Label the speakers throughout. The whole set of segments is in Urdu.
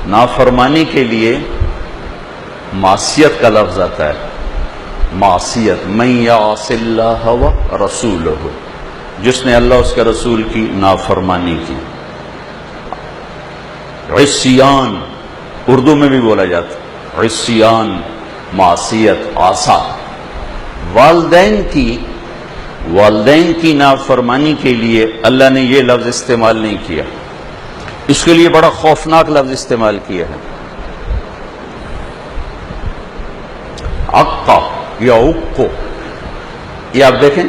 Speaker 1: نافرمانی کے لیے معصیت کا لفظ آتا ہے. معصیت، من یعص اللہ و رسولہ، جس نے اللہ اس کے رسول کی نافرمانی کی. عصیان اردو میں بھی بولا جاتا ہے، عصیان معصیت، عصا. والدین کی نافرمانی کے لیے اللہ نے یہ لفظ استعمال نہیں کیا، اس کے لیے بڑا خوفناک لفظ استعمال کیا ہے، عقا یا عقو. یہ آپ دیکھیں،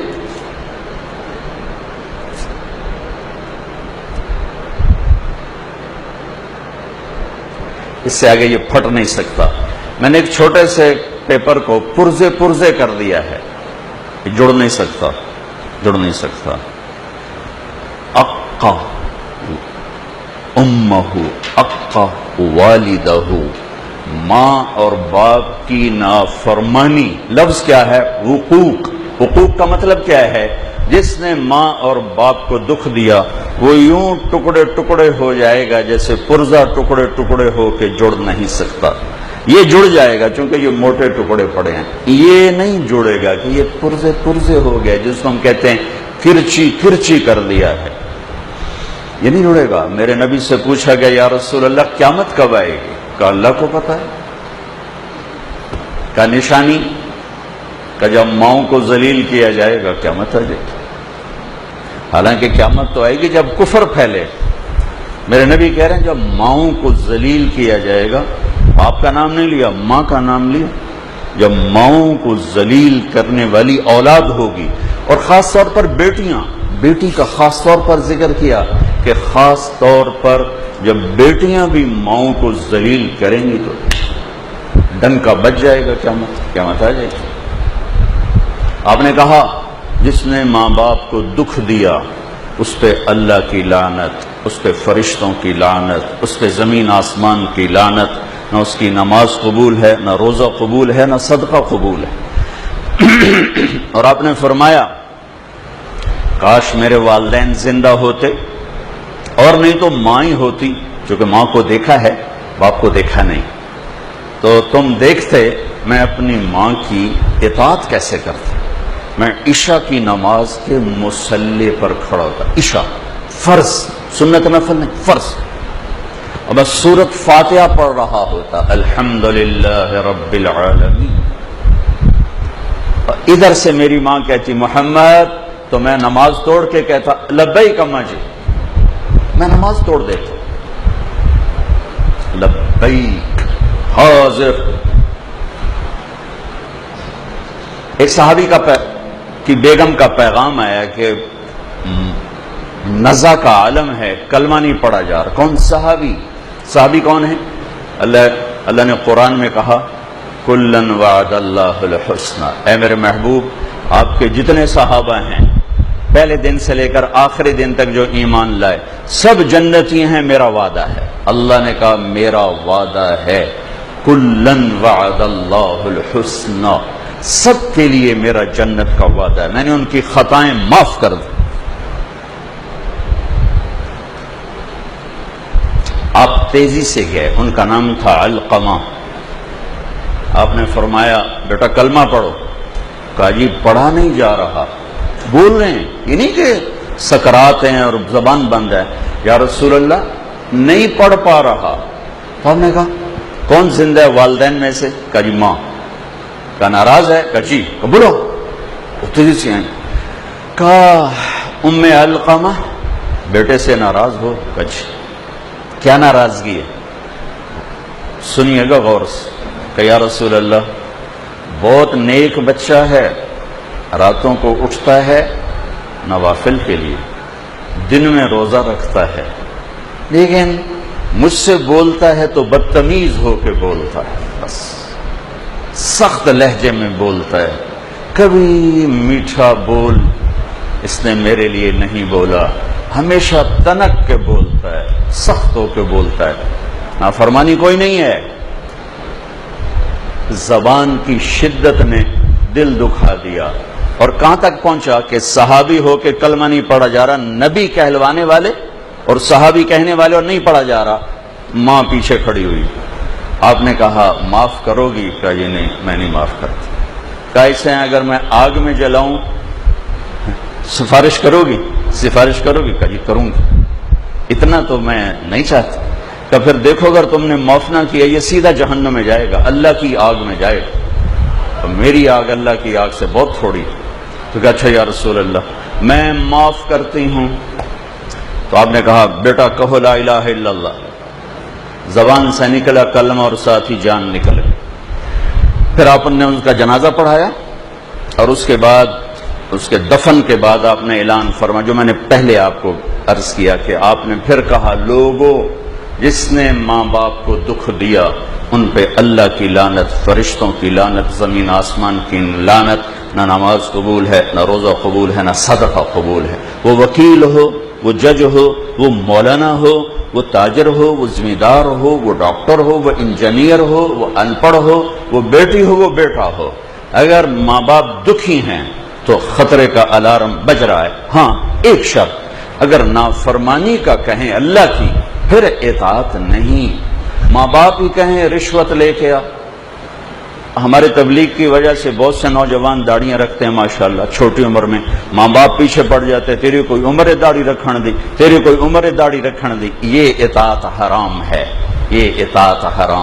Speaker 1: اس سے آگے یہ پھٹ نہیں سکتا. میں نے ایک چھوٹے سے پیپر کو پرزے کر دیا ہے، یہ جڑ نہیں سکتا. اقا امہ، اقا والدہ، ماں اور باپ کی نافرمانی. لفظ کیا ہے؟ حقوق. حقوق کا مطلب کیا ہے؟ جس نے ماں اور باپ کو دکھ دیا وہ یوں ٹکڑے ٹکڑے ہو جائے گا جیسے پرزہ ٹکڑے ٹکڑے ہو کے جڑ نہیں سکتا. یہ جڑ جائے گا چونکہ یہ موٹے ٹکڑے پڑے ہیں. یہ نہیں جڑے گا کہ یہ پرزے ہو گئے، جس کو ہم کہتے ہیں کرچی کر دیا ہے. یہ نہیں جڑے گا. میرے نبی سے پوچھا گیا، یا رسول اللہ قیامت کب آئے گی؟ کہا اللہ کو پتہ ہے. کا نشانی کہ جب ماؤں کو ذلیل کیا جائے گا قیامت آ جائے گی. حالانکہ قیامت تو آئے گی جب کفر پھیلے. میرے نبی کہہ رہے ہیں جب ماؤں کو ذلیل کیا جائے گا، باپ کا نام نہیں لیا، ماں کا نام لیا. جب ماؤں کو ذلیل کرنے والی اولاد ہوگی، اور خاص طور پر بیٹیاں، بیٹی کا خاص طور پر ذکر کیا کہ خاص طور پر جب بیٹیاں بھی ماؤں کو ذلیل کریں گی تو ڈنکا بچ جائے گا، قیامت آ جائے گی. آپ نے کہا جس نے ماں باپ کو دکھ دیا اس پہ اللہ کی لعنت، اس پہ فرشتوں کی لعنت، اس پہ زمین آسمان کی لعنت. نہ اس کی نماز قبول ہے، نہ روزہ قبول ہے، نہ صدقہ قبول ہے. اور آپ نے فرمایا کاش میرے والدین زندہ ہوتے، اور نہیں تو ماں ہی ہوتی، چونکہ ماں کو دیکھا ہے باپ کو دیکھا نہیں، تو تم دیکھتے میں اپنی ماں کی اطاعت کیسے کرتا. میں عشاء کی نماز کے مصلی پر کھڑا ہوتا. عشاء فرض، سنت نفل نہیں، فرض. اور بس سورۃ فاتحہ پڑھ رہا ہوتا، الحمدللہ رب العالمین. ادھر سے میری ماں کہتی محمد، تو میں نماز توڑ کے کہتا لبیک اماں جی، میں نماز توڑ دیتا، لبیک حاضر. ایک صحابی کی بیگم کا پیغام آیا کہ نزا کا عالم ہے، کلمہ نہیں پڑھا جا رہا. کون؟ صحابی کون ہے؟ اللہ نے قرآن میں کہا کلن وعد اللہ الحسنى. اے میرے محبوب، آپ کے جتنے صحابہ ہیں پہلے دن سے لے کر آخری دن تک جو ایمان لائے سب جنتی ہیں، میرا وعدہ ہے. اللہ نے کہا میرا وعدہ ہے، کلن وعد اللہ الحسنى، سب کے لیے میرا جنت کا وعدہ ہے، میں نے ان کی خطائیں معاف کر دی. آپ تیزی سے گئے، ان کا نام تھا علقمہ. آپ نے فرمایا بیٹا کلمہ پڑھو. کہا جی پڑھا نہیں جا رہا. بول رہے ہیں، یہ نہیں کہ سکرات ہیں اور زبان بند ہے. یا رسول اللہ نہیں پڑھ پا رہا. تو آپ نے کہا کون زندہ ہے والدین میں سے؟ کہا جی ماں. کہا ناراض ہے؟ کہا جی. کہا بولو. تیزی سے آئیں. کہا ام علقمہ بیٹے سے ناراض ہو؟ کہا جی. کیا ناراضگی ہے؟ سنیے گا غور سے. کہ یا رسول اللہ بہت نیک بچہ ہے، راتوں کو اٹھتا ہے نوافل کے لیے، دن میں روزہ رکھتا ہے، لیکن مجھ سے بولتا ہے تو بدتمیز ہو کے بولتا ہے، بس سخت لہجے میں بولتا ہے. کبھی میٹھا بول اس نے میرے لیے نہیں بولا، ہمیشہ تنک کے بولتا ہے، سخت ہو کے بولتا ہے. نافرمانی کوئی نہیں ہے، زبان کی شدت نے دل دکھا دیا. اور کہاں تک پہنچا کہ صحابی ہو کے کلمہ نہیں پڑھا جا رہا، نبی کہلوانے والے اور صحابی کہنے والے اور نہیں پڑھا جا رہا. ماں پیچھے کھڑی ہوئی. آپ نے کہا معاف کرو گی؟ کہا یہ نہیں، میں نہیں معاف کرتی. کہا ایسے ہیں اگر میں آگ میں جلاؤں سفارش کرو گی؟ سفارش کرو گی؟ کہا جی کروں گی، اتنا تو میں نہیں چاہتی. کہ پھر دیکھو اگر تم نے معاف نہ کیا یہ سیدھا جہنم میں جائے گا، اللہ کی آگ میں جائے گا. تو میری آگ اللہ کی آگ سے بہت تھوڑی. تو کہا اچھا یا رسول اللہ میں معاف کرتی ہوں. تو آپ نے کہا بیٹا کہو لا الہ الا اللہ. زبان سے نکلا کلمہ اور ساتھ ہی جان نکل گئی. پھر آپ نے ان کا جنازہ پڑھایا اور اس کے بعد اس کے دفن کے بعد آپ نے اعلان فرمایا جو میں نے پہلے آپ کو عرض کیا کہ آپ نے پھر کہا لوگوں جس نے ماں باپ کو دکھ دیا ان پہ اللہ کی لعنت، فرشتوں کی لعنت، زمین آسمان کی لعنت. نہ نماز قبول ہے، نہ روزہ قبول ہے، نہ صدقہ قبول ہے. وہ وکیل ہو، وہ جج ہو، وہ مولانا ہو، وہ تاجر ہو، وہ ذمہ دار ہو، وہ ڈاکٹر ہو، وہ انجینئر ہو، وہ ان پڑھ ہو، وہ بیٹی ہو، وہ بیٹا ہو، اگر ماں باپ دکھی ہیں تو خطرے کا الارم بج رہا ہے. ہاں ایک شرط، اگر نافرمانی کا کہیں اللہ کی پھر اطاعت نہیں. ماں باپ ہی کہیں رشوت لے کے آ. ہمارے تبلیغ کی وجہ سے بہت سے نوجوان داڑیاں رکھتے ہیں ماشاءاللہ چھوٹی عمر میں، ماں باپ پیچھے پڑ جاتے ہیں تیری کوئی عمر داڑھی رکھن دی، تیری کوئی عمر داڑھی رکھن دی. یہ اطاعت حرام ہے، یہ اطاعت حرام